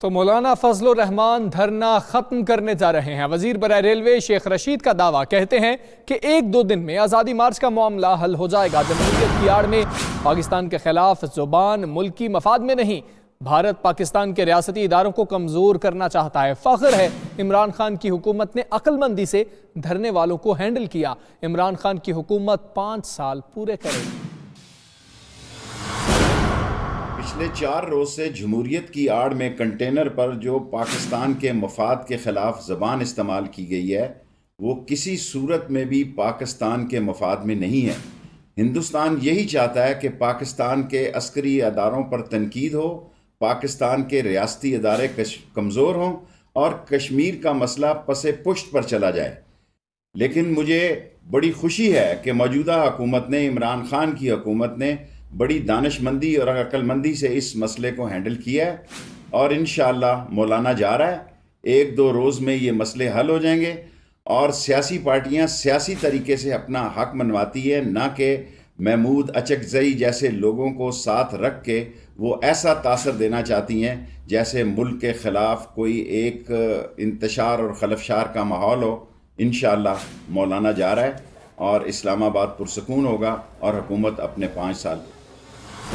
تو مولانا فضل الرحمان دھرنا ختم کرنے جا رہے ہیں۔ وزیر برائے ریلوے شیخ رشید کا دعویٰ، کہتے ہیں کہ 1-2 دن میں آزادی مارچ کا معاملہ حل ہو جائے گا۔ جمہوریت کی آڑ میں پاکستان کے خلاف زبان ملکی مفاد میں نہیں، بھارت پاکستان کے ریاستی اداروں کو کمزور کرنا چاہتا ہے۔ فخر ہے عمران خان کی حکومت نے عقل مندی سے دھرنے والوں کو ہینڈل کیا۔ عمران خان کی حکومت 5 سال پورے کرے گی۔ پچھلے 4 روز سے جمہوریت کی آڑ میں کنٹینر پر جو پاکستان کے مفاد کے خلاف زبان استعمال کی گئی ہے وہ کسی صورت میں بھی پاکستان کے مفاد میں نہیں ہے۔ ہندوستان یہی چاہتا ہے کہ پاکستان کے عسکری اداروں پر تنقید ہو، پاکستان کے ریاستی ادارے کمزور ہوں اور کشمیر کا مسئلہ پس پشت پر چلا جائے۔ لیکن مجھے بڑی خوشی ہے کہ موجودہ حکومت نے، عمران خان کی حکومت نے بڑی دانش مندی اور عقل مندی سے اس مسئلے کو ہینڈل کیا ہے، اور انشاءاللہ مولانا جا رہا ہے 1-2 روز میں یہ مسئلے حل ہو جائیں گے، اور سیاسی پارٹیاں سیاسی طریقے سے اپنا حق منواتی ہے، نہ کہ محمود اچکزئی جیسے لوگوں کو ساتھ رکھ کے وہ ایسا تاثر دینا چاہتی ہیں جیسے ملک کے خلاف کوئی ایک انتشار اور خلفشار کا ماحول ہو۔ انشاءاللہ مولانا جا رہا ہے اور اسلام آباد پرسکون ہوگا اور حکومت اپنے 5 سال